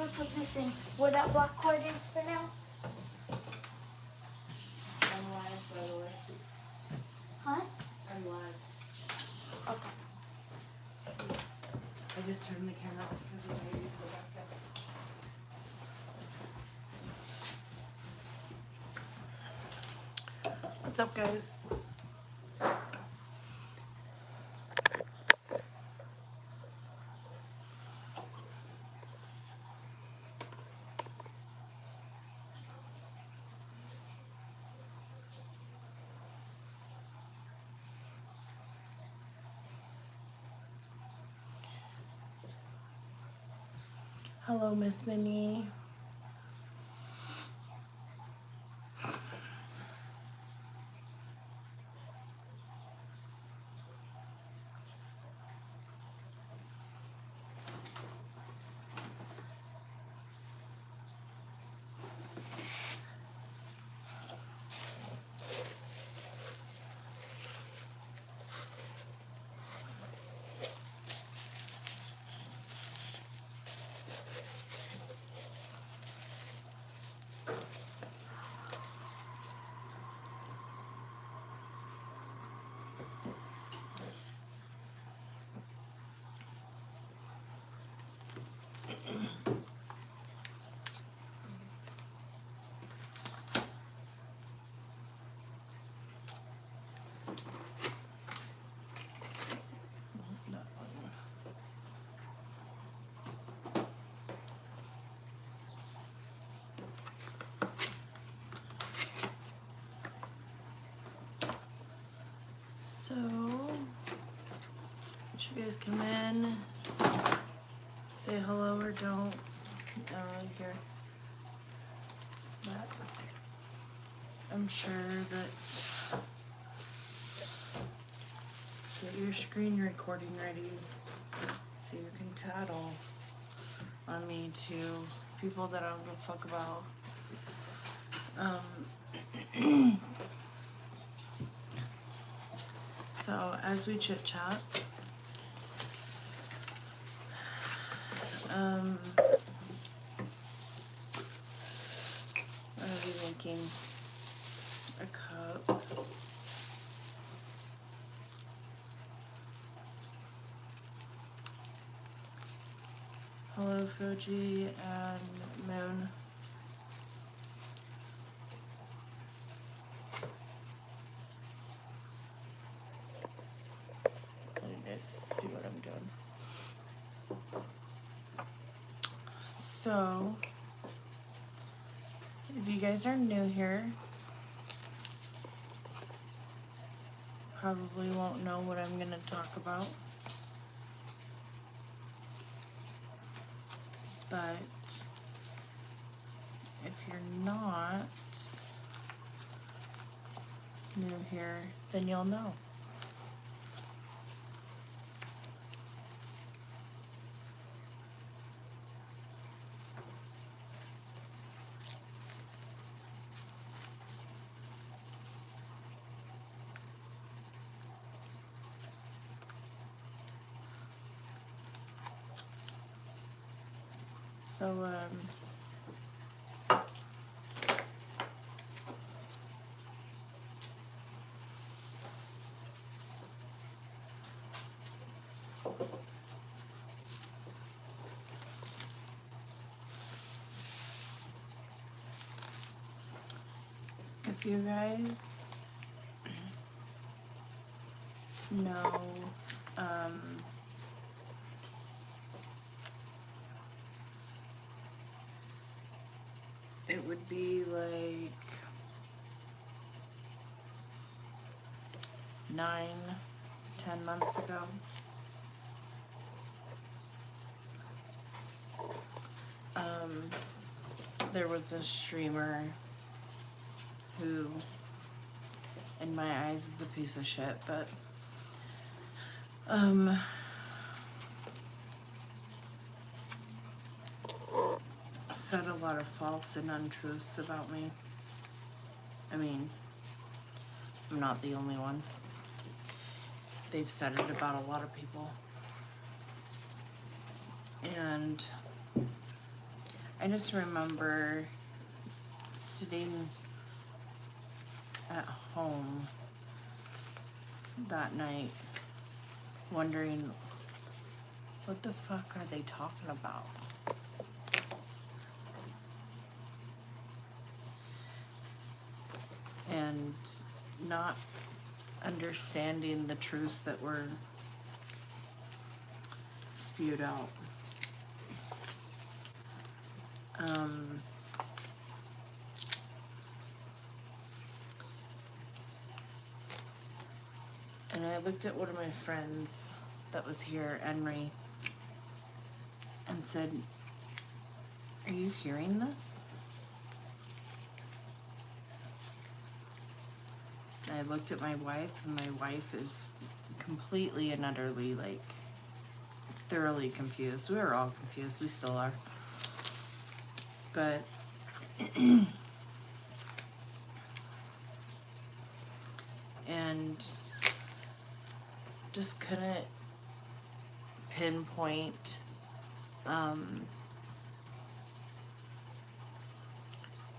gonna put this in where that black cord is for now. I'm live, by the way. Huh? I'm live. Okay. I just turned the camera off because we need to go back up. What's up, guys? Hello, Miss Minnie. So, you guys come in, say hello or don't. I don't really care. But I'm sure that get your screen recording ready so you can tattle on me to people that I don't give a fuck about. So as we chit chat, what are we making? A cup. Hello, Fuji and Moon. Let you guys see what I'm doing. So, if you guys are new here, probably won't know what I'm gonna talk about. But if you're not new here, then you'll know. So, if you guys know, it would be like 9-10 months ago. There was a streamer who, in my eyes, is a piece of shit, but said a lot of false and untruths about me. I mean, I'm not the only one. They've said it about a lot of people. And I just remember sitting at home that night wondering, what the fuck are they talking about? And not understanding the truths that were spewed out. And I looked at one of my friends that was here, Henry, and said, "Are you hearing this?" And I looked at my wife, and my wife is completely and utterly, like, thoroughly confused. We were all confused. We still are. But and just couldn't pinpoint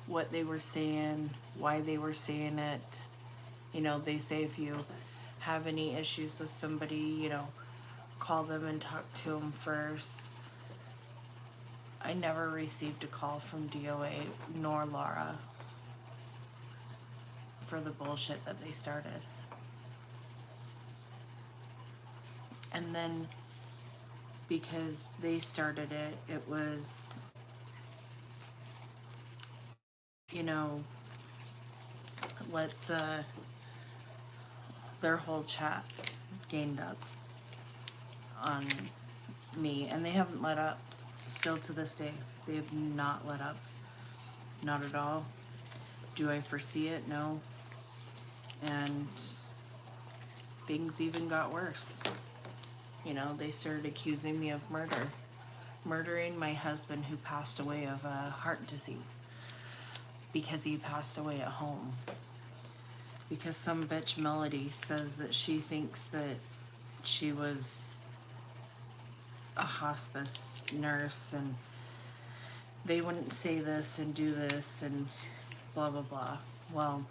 what they were saying, why they were saying it. You know, they say if you have any issues with somebody, you know, call them and talk to them first. I never received a call from DOA nor Laura for the bullshit that they started. And then because they started it, it was, you know, let's, their whole chat gained up on me, and they haven't let up. Still to this day, they have not let up. Not at all. Do I foresee it? No. And things even got worse. You know, they started accusing me of murder. Murdering my husband, who passed away of heart disease. Because he passed away at home. Because some bitch Melody says that she thinks that she was a hospice nurse and they wouldn't say this and do this and blah blah blah. Well,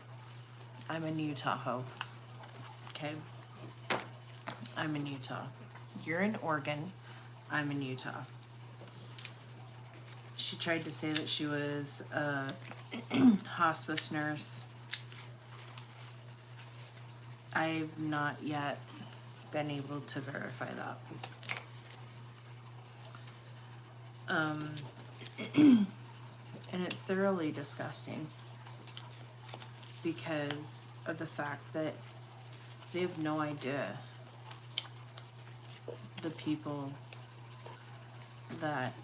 I'm in Utah, ho. Okay? I'm in Utah. You're in Oregon. I'm in Utah. She tried to say that she was a hospice nurse. I've not yet been able to verify that. And it's thoroughly disgusting because of the fact that they have no idea the people that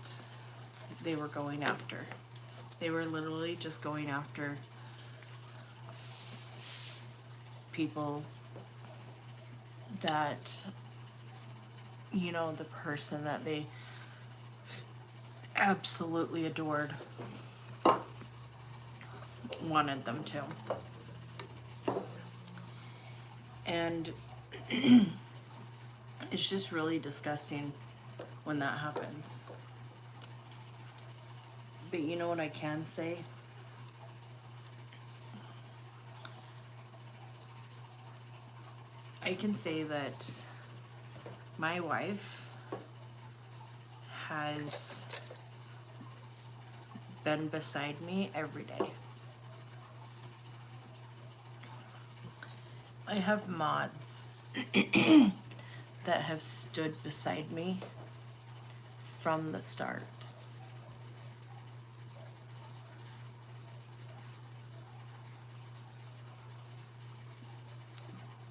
they were going after. They were literally just going after people that, you know, the person that they absolutely adored wanted them to. And it's just really disgusting when that happens. But you know what I can say? I can say that my wife has been beside me every day. I have mods that have stood beside me from the start.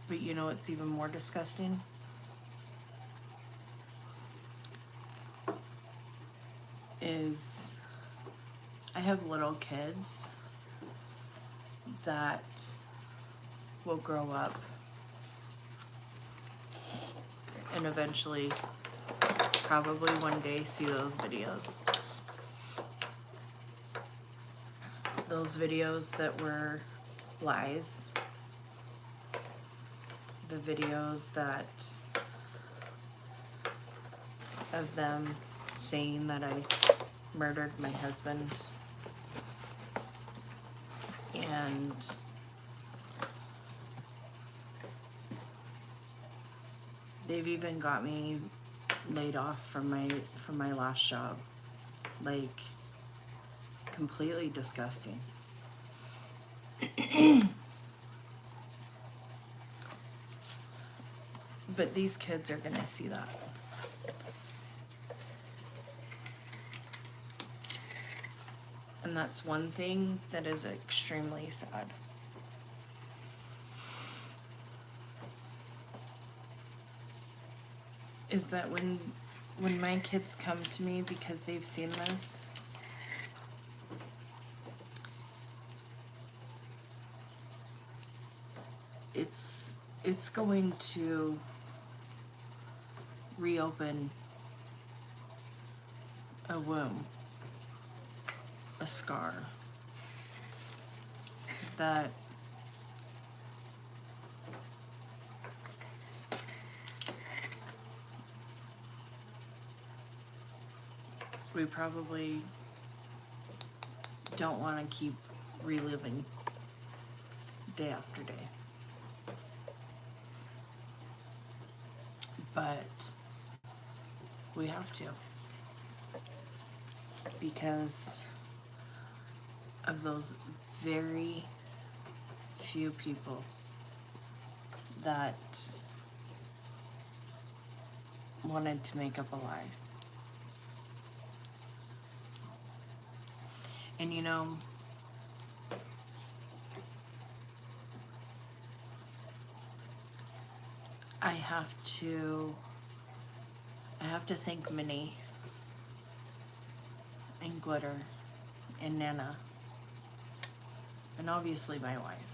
But you know what's even more disgusting? Is I have little kids that will grow up and eventually, probably one day, see those videos. Those videos that were lies. The videos that of them saying that I murdered my husband. And they've even got me laid off from my last job. Like, completely disgusting. But these kids are gonna see that. And that's one thing that is extremely sad. Is that when my kids come to me because they've seen this, it's going to reopen a wound, a scar that we probably don't want to keep reliving day after day. But we have to, because of those very few people that wanted to make up a lie. And you know, I have to thank Minnie and Glitter and Nana and obviously my wife.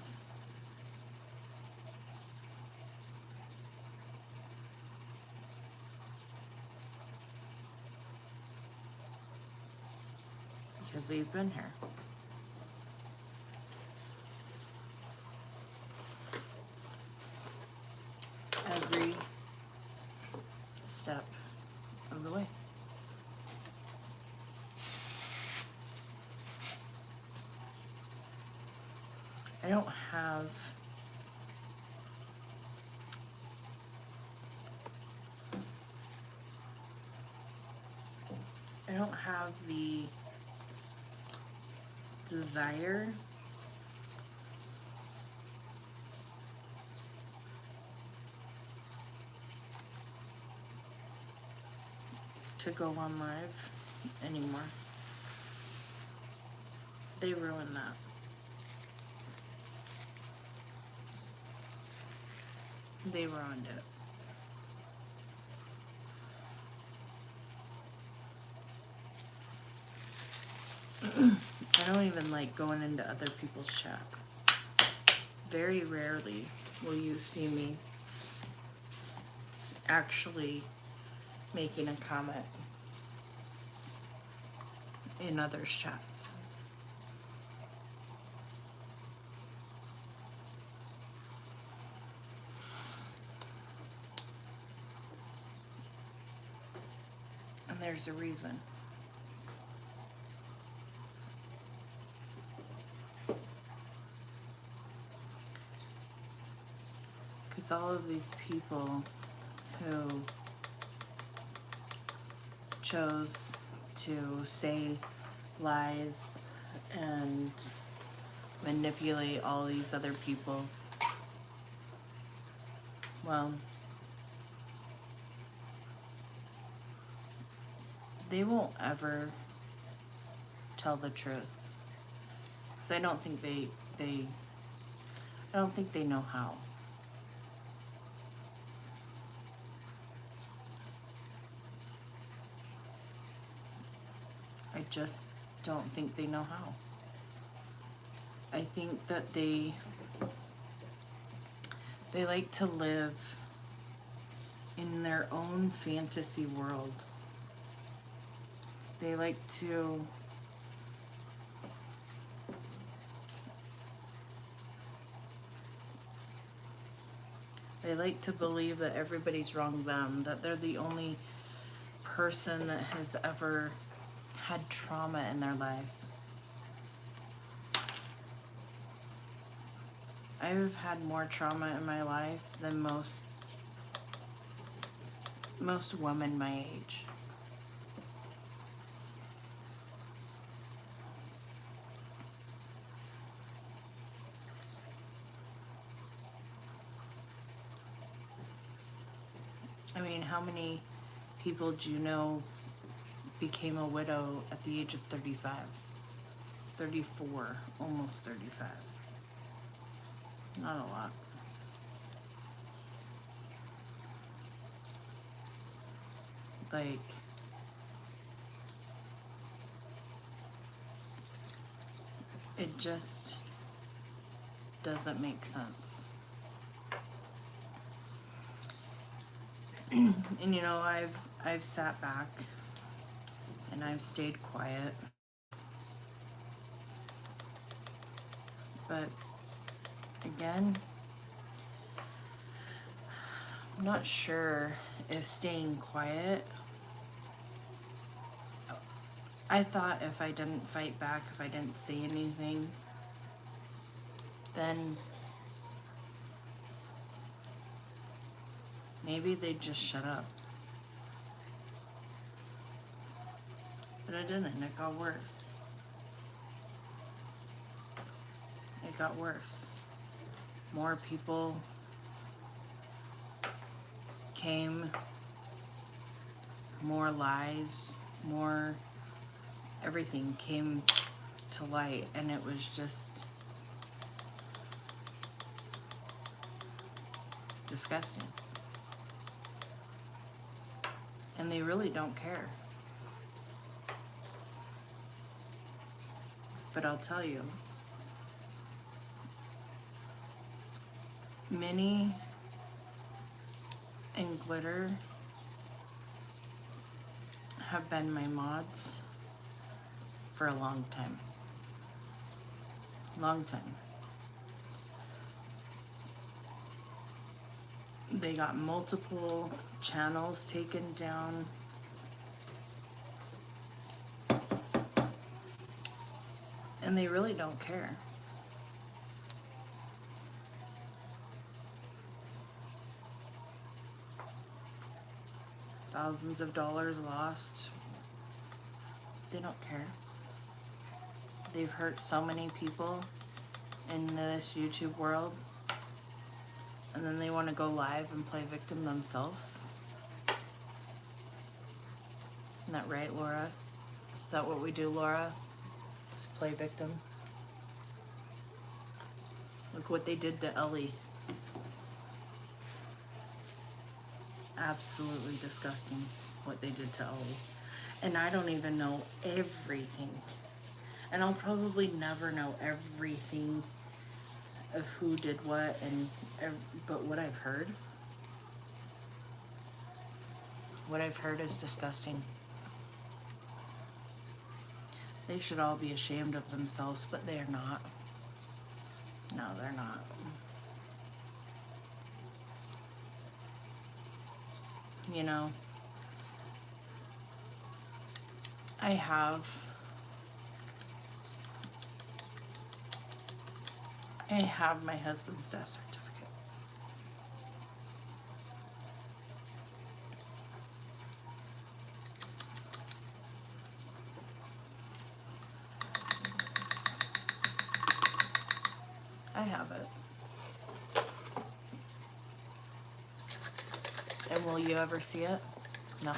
Because they've been here. Every step of the way. I don't have the desire to go on live anymore. They ruined that. They ruined it. I don't even like going into other people's chat. Very rarely will you see me actually making a comment in others' chats. And there's a reason. Because all of these people who chose to say lies and manipulate all these other people, well, they won't ever tell the truth. Because I don't think they know how. I just don't think they know how. I think that they like to live in their own fantasy world. They like to believe that everybody's wronged them, that they're the only person that has ever had trauma in their life. I've had more trauma in my life than most women my age. I mean, how many people do you know became a widow at the age of 35? 34, almost 35. Not a lot. Like, it just doesn't make sense. And you know, I've sat back and I've stayed quiet. But again, I'm not sure if staying quiet, I thought if I didn't fight back, if I didn't say anything, then maybe they'd just shut up. But I didn't. It got worse. It got worse. More people came, more lies, more everything came to light, and it was just disgusting. And they really don't care. But I'll tell you, Minnie and Glitter have been my mods for a long time. Long time. They got multiple channels taken down. And they really don't care. Thousands of dollars lost. They don't care. They've hurt so many people in this YouTube world. And then they want to go live and play victim themselves. Isn't that right, Laura? Is that what we do, Laura? Just play victim. Look what they did to Ellie. Absolutely disgusting what they did to Ellie. And I don't even know everything. And I'll probably never know everything of who did what, but what I've heard is disgusting. They should all be ashamed of themselves, but they're not. No, they're not. You know, I have my husband's death certificate. I have it. And will you ever see it? No.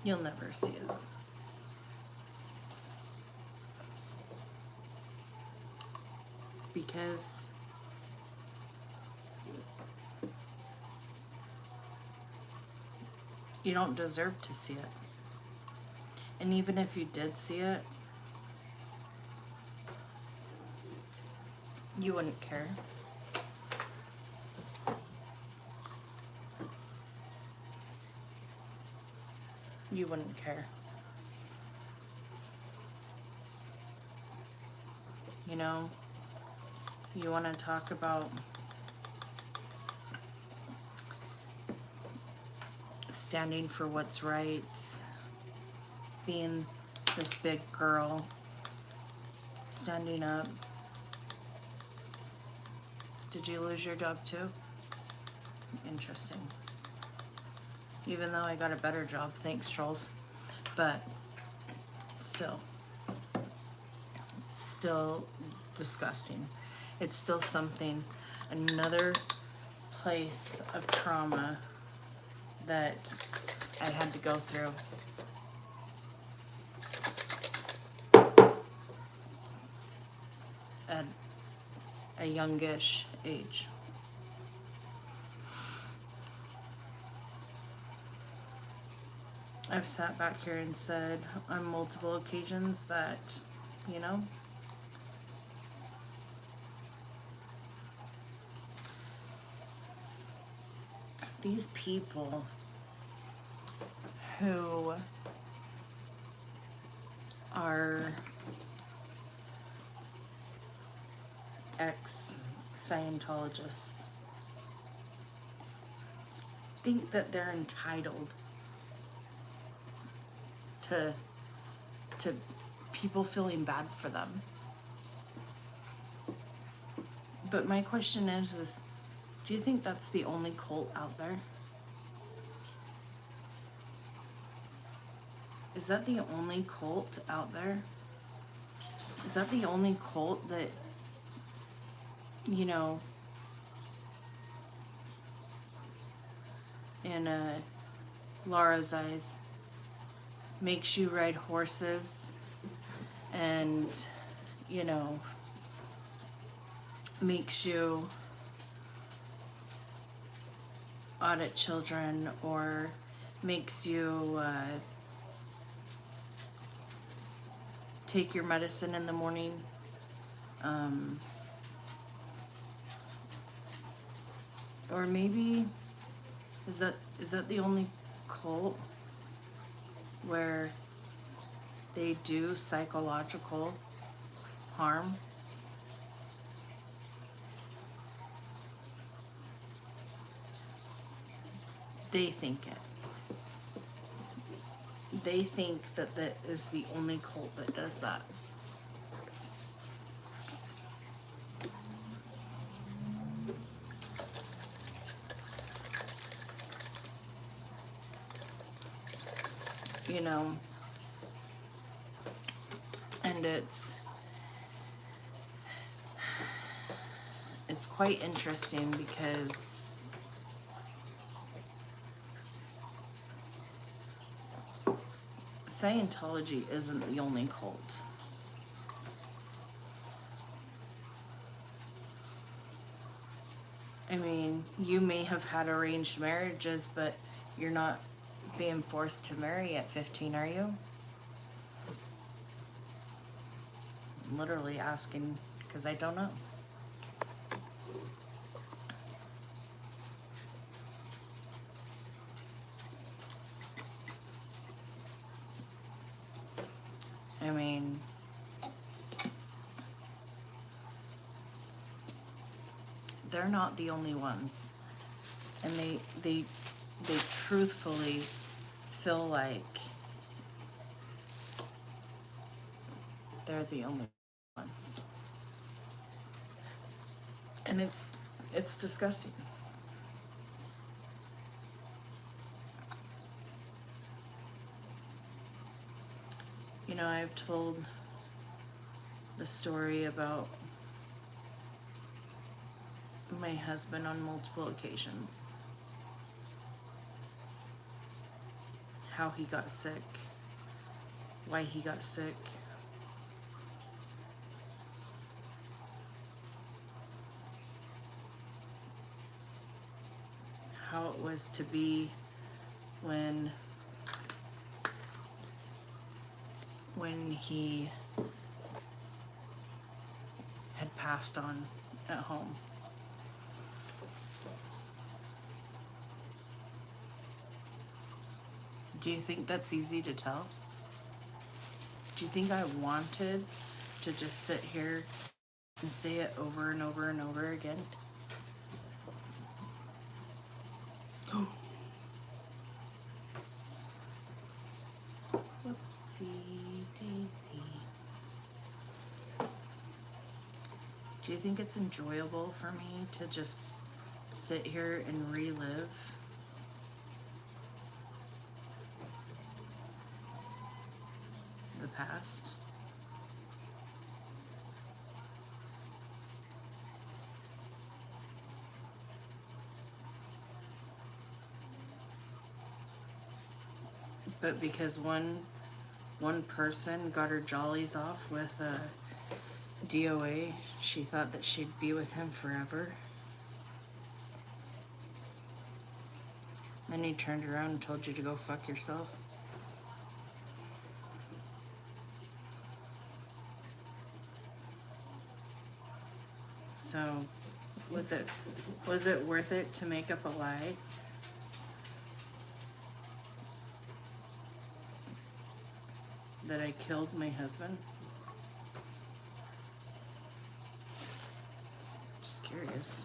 You'll never see it. Because you don't deserve to see it. And even if you did see it, you wouldn't care. You wouldn't care. You know, you want to talk about standing for what's right, being this big girl, standing up. Did you lose your job too? Interesting. Even though I got a better job, thanks, trolls. But still, it's still disgusting. It's still something, another place of trauma that I had to go through. At a youngish age. I've sat back here and said on multiple occasions that, you know, these people who are ex-Scientologists think that they're entitled to people feeling bad for them. But my question is, do you think that's the only cult out there? Is that the only cult out there? Is that the only cult that, you know, in Laura's eyes, makes you ride horses and, you know, makes you audit children, or makes you take your medicine in the morning, or maybe is that the only cult where they do psychological harm? They think it. They think that that is the only cult that does that. You know, and it's quite interesting because Scientology isn't the only cult. I mean, you may have had arranged marriages, but you're not being forced to marry at 15, are you? I'm literally asking because I don't know. I mean, they're not the only ones, and they truthfully feel like they're the only ones, and it's disgusting. You know, I've told the story about my husband on multiple occasions. How he got sick, why he got sick. How it was to be when he had passed on at home. Do you think that's easy to tell? Do you think I wanted to just sit here and say it over and over and over again? Do you think it's enjoyable for me to just sit here and relive the past? But because one person got her jollies off with a DOA, she thought that she'd be with him forever. Then he turned around and told you to go fuck yourself. So, was it worth it to make up a lie? That I killed my husband? Just curious.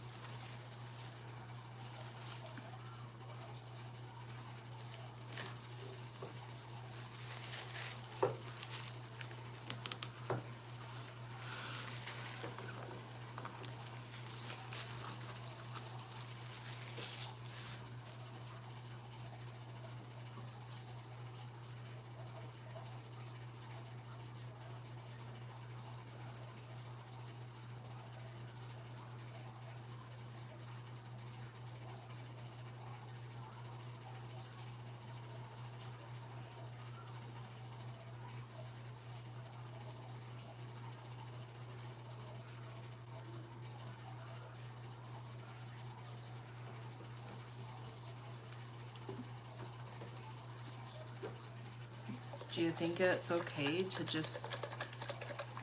Do you think it's okay to just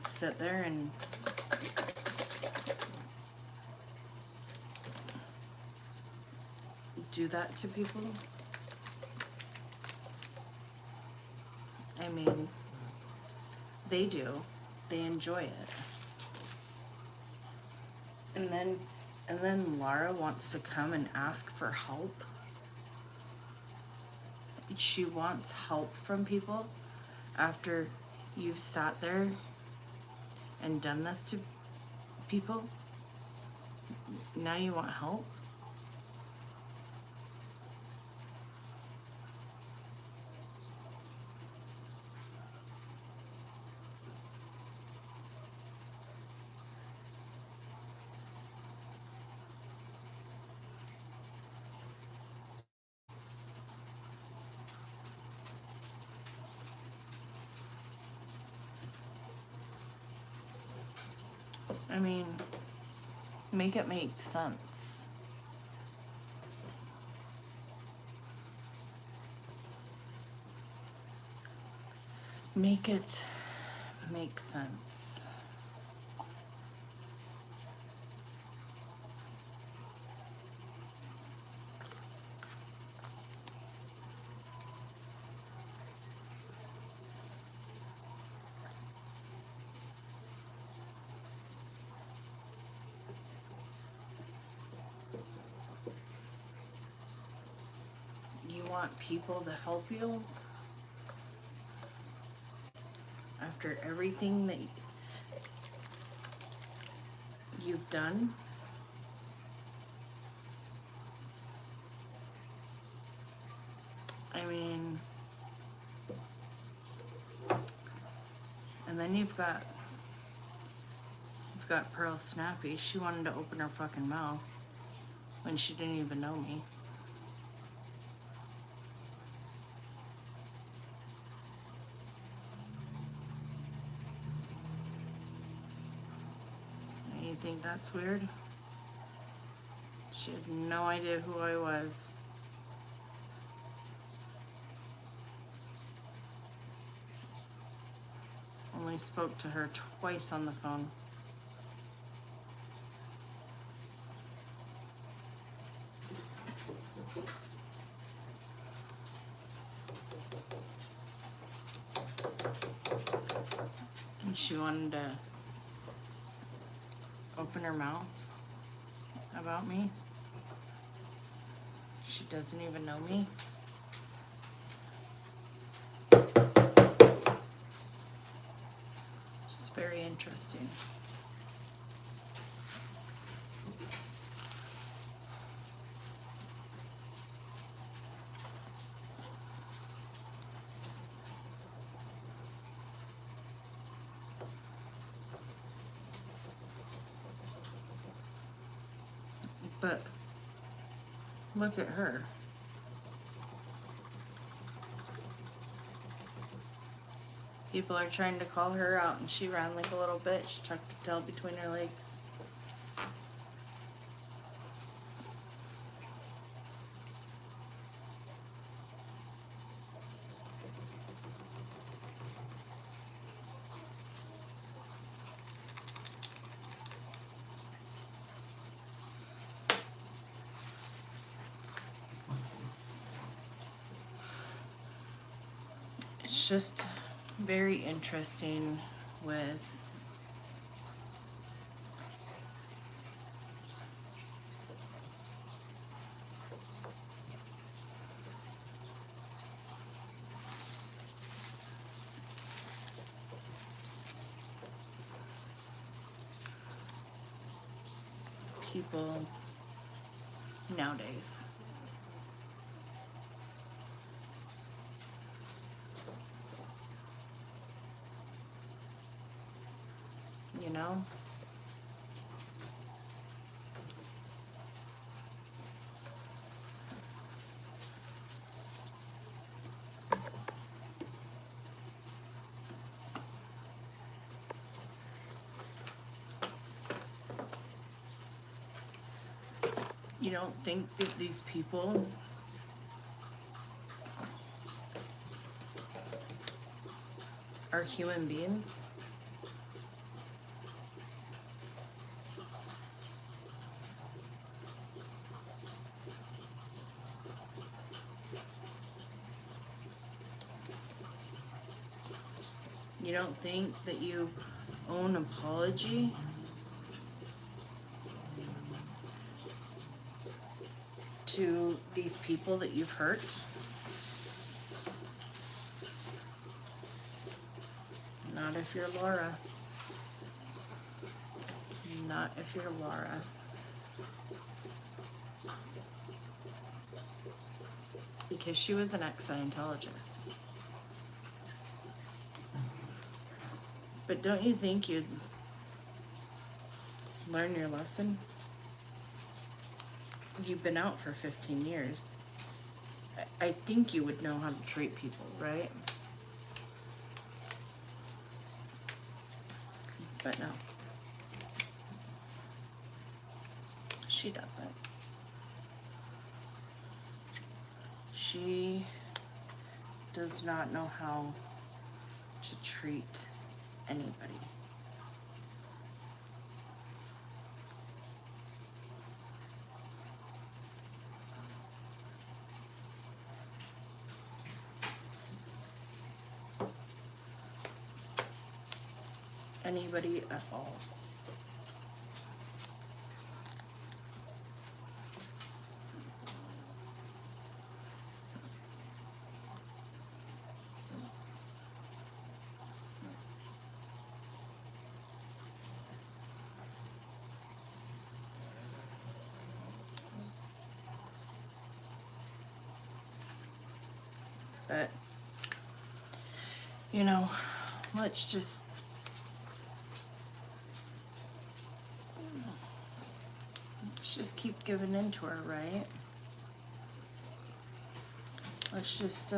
sit there and do that to people? I mean, they do. They enjoy it. And then Laura wants to come and ask for help. She wants help from people after you've sat there and done this to people. Now you want help? I mean, make it make sense. Make it make sense. You want people to help you after everything that you've done? I mean, and then you've got Pearl Snappy. She wanted to open her fucking mouth when she didn't even know me. You think that's weird? She had no idea who I was. Only spoke to her twice on the phone. And she wanted to open her mouth about me. She doesn't even know me. Just very interesting. But look at her. People are trying to call her out, and she ran like a little bitch, tucked the tail between her legs. It's just very interesting with people nowadays. You know? You don't think that these people are human beings? You don't think that you owe an apology to these people that you've hurt? Not if you're Laura. Not if you're Laura. Because she was an ex-Scientologist. But don't you think you'd learn your lesson? You've been out for 15 years. I think you would know how to treat people, right? But no. She doesn't. She does not know how to treat anybody. Anybody at all. But, you know, let's just keep giving in to her, right? Let's just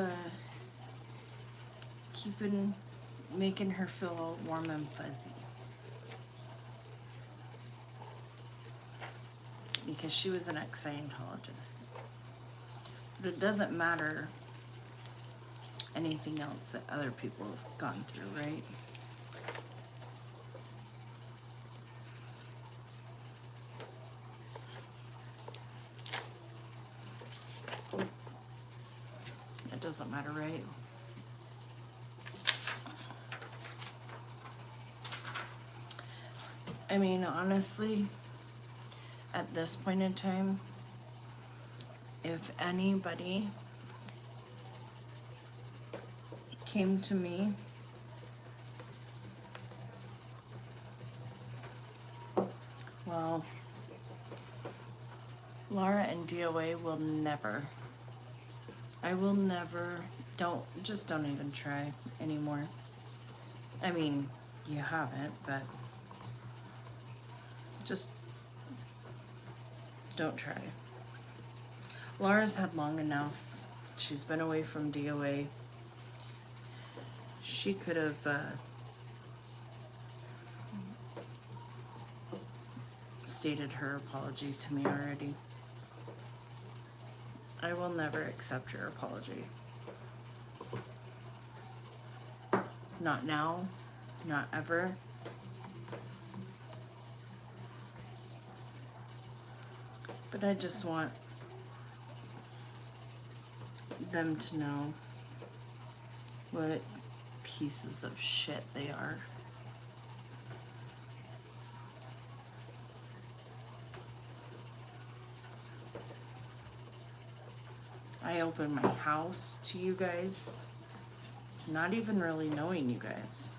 keep making her feel all warm and fuzzy. Because she was an ex-Scientologist. But it doesn't matter anything else that other people have gone through, right? It doesn't matter, right? I mean, honestly, at this point in time, if anybody came to me well, Laura and DOA will never, I will never, don't even try anymore. I mean, you haven't, but just Don't try. Laura's had long enough. She's been away from DOA. She could have stated her apology to me already. I will never accept your apology. Not now, not ever. But I just want them to know what pieces of shit they are. I opened my house to you guys, not even really knowing you guys.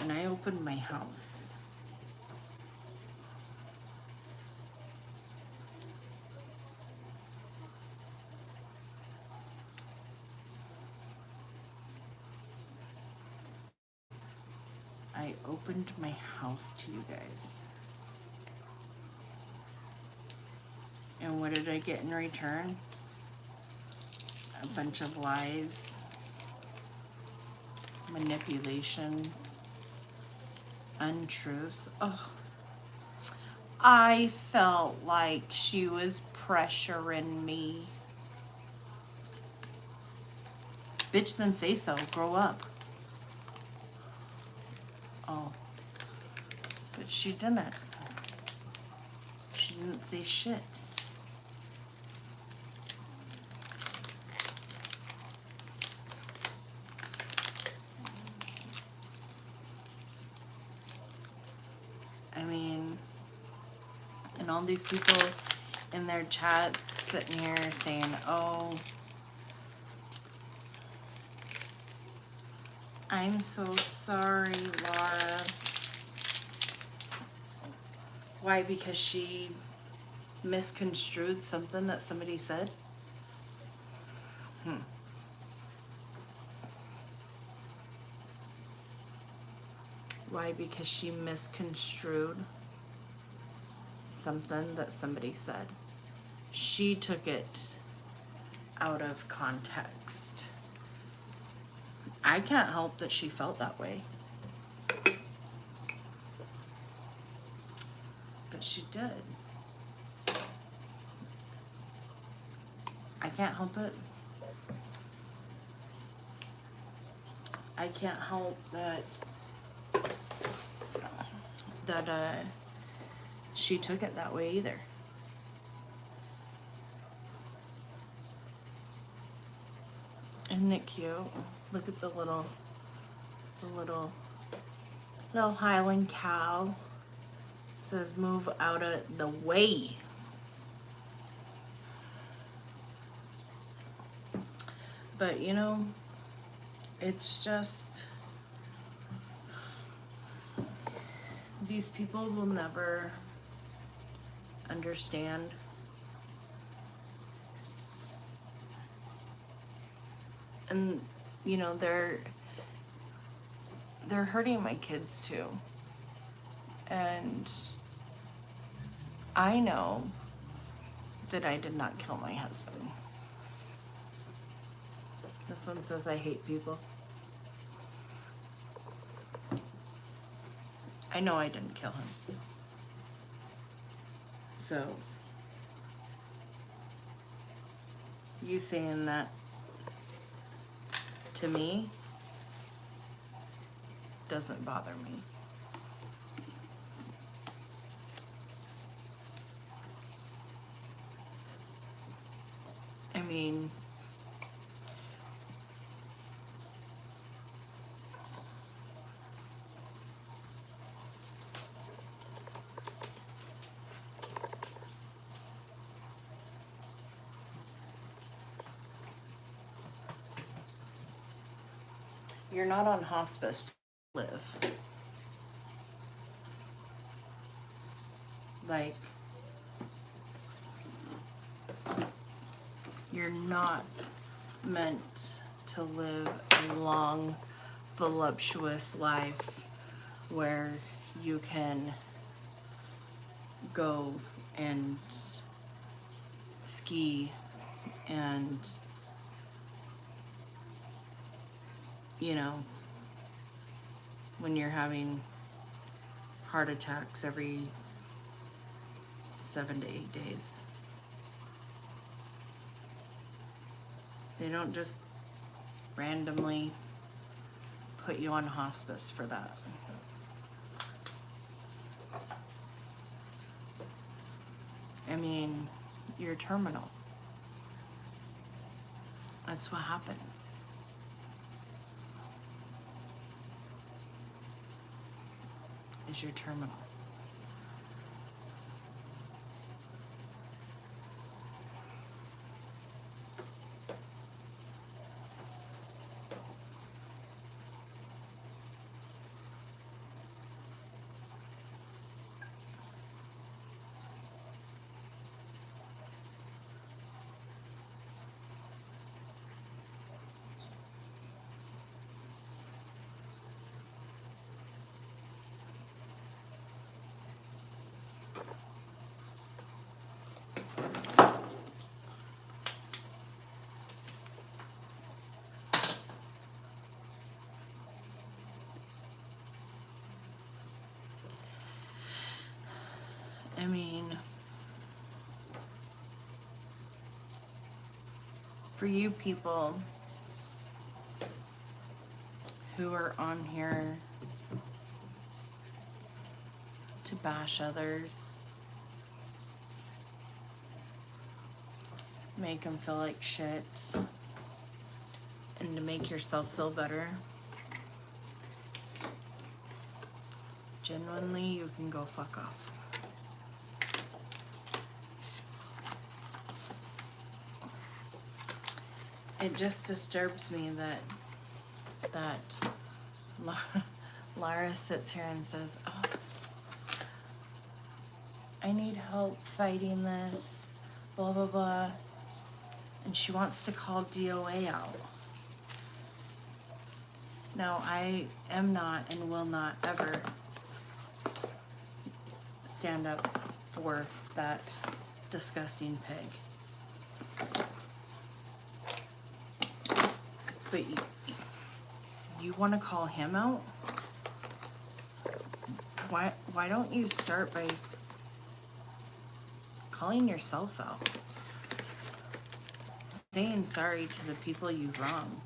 And I opened my house. I opened my house to you guys. And what did I get in return? A bunch of lies, manipulation, untruths. Oh, I felt like she was pressuring me. Bitch, then say so. Grow up. Oh, but she didn't. She didn't say shit. I mean, and all these people in their chats sitting here saying, oh, I'm so sorry, Laura. Why? Because she misconstrued something that somebody said? Why? Because she misconstrued something that somebody said. She took it out of context. I can't help that she felt that way. But she did. I can't help it. I can't help that she took it that way either. Isn't it cute? Look at the little Highland cow. It says move out of the way. But you know, it's just, these people will never understand. And you know, they're hurting my kids too. And I know that I did not kill my husband. This one says I hate people. I know I didn't kill him. So, you saying that to me doesn't bother me. I mean, you're not on hospice to live. Like, you're not meant to live a long, voluptuous life where you can go and ski and, you know, when you're having heart attacks every 7 to 8 days. They don't just randomly put you on hospice for that. I mean, you're terminal. That's what happens. Is you're terminal. I mean, for you people who are on here to bash others, make them feel like shit, and to make yourself feel better, genuinely, you can go fuck off. It just disturbs me that Lara sits here and says, oh, I need help fighting this, blah, blah, blah. And she wants to call DOA out. Now, I am not and will not ever stand up for that disgusting pig. But you want to call him out? Why don't you start by calling yourself out? Saying sorry to the people you've wronged.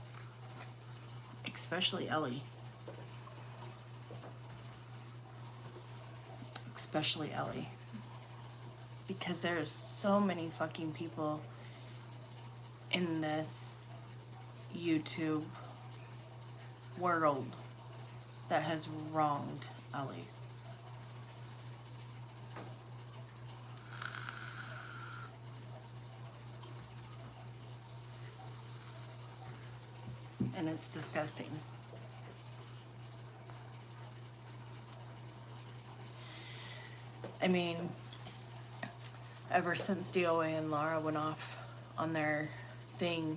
Especially Ellie. Especially Ellie. Because there's so many fucking people in this YouTube world that has wronged Ellie. And it's disgusting. I mean, ever since DOA and Lara went off on their thing,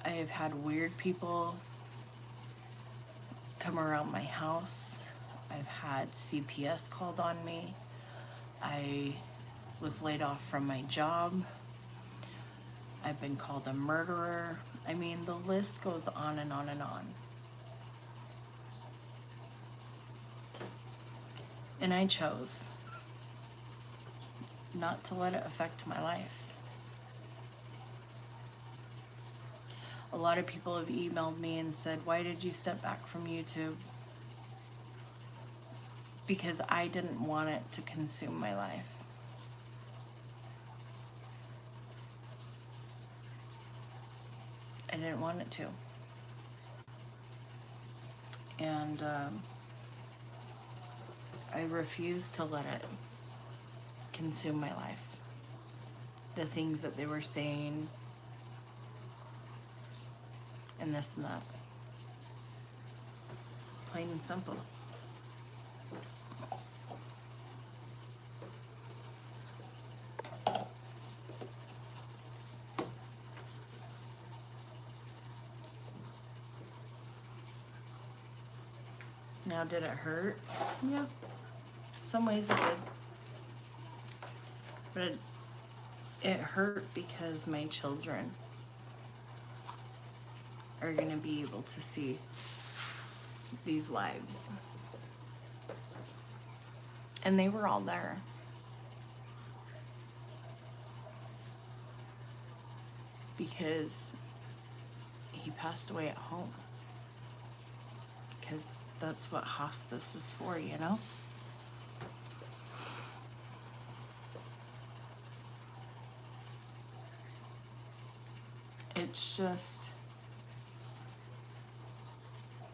I have had weird people come around my house. I've had CPS called on me. I was laid off from my job. I've been called a murderer. I mean, the list goes on and on and on. And I chose not to let it affect my life. A lot of people have emailed me and said, why did you step back from YouTube? Because I didn't want it to consume my life. I didn't want it to. And I refused to let it consume my life. The things that they were saying, and this and that. Plain and simple. Now, did it hurt? Yeah. Some ways it did. But it hurt because my children are going to be able to see these lives. And they were all there. Because he passed away at home. Because that's what hospice is for, you know? It's just,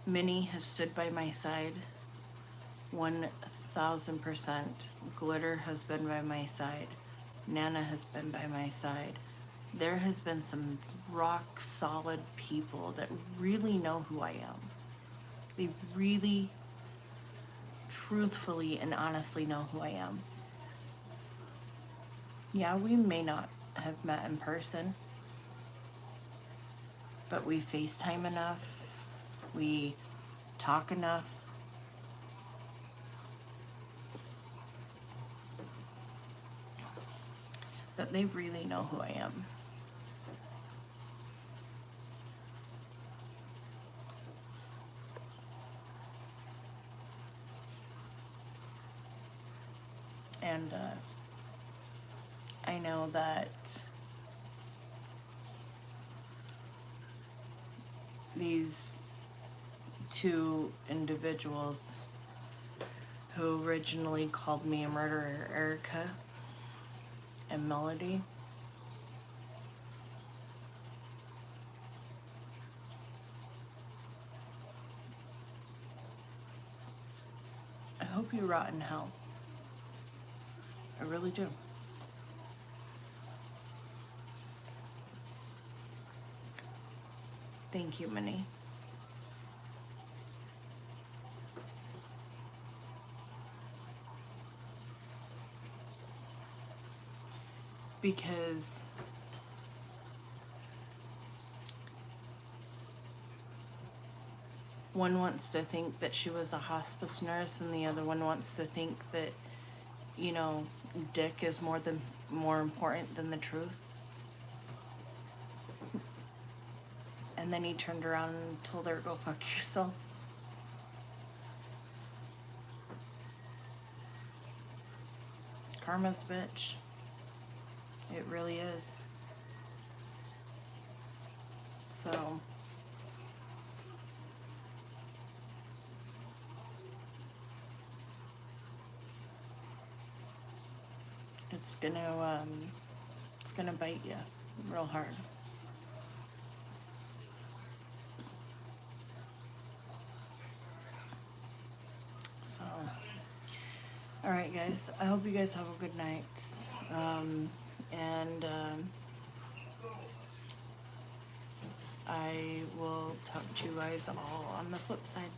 Minnie has stood by my side 1000%. Glitter has been by my side. Nana has been by my side. There has been some rock solid people that really know who I am. They really, truthfully and honestly know who I am. Yeah, we may not have met in person, but we FaceTime enough, we talk enough. That they really know who I am. And I know that these two individuals who originally called me a murderer, Erica and Melody, I hope you rot in hell. I really do. Thank you, Minnie. Because one wants to think that she was a hospice nurse and the other one wants to think that, you know, Dick is more important than the truth. And then he turned around and told her, go fuck yourself. Karma's a bitch. It really is. So it's gonna bite you real hard. So, all right, guys. I hope you guys have a good night. I will talk to you guys all on the flip side.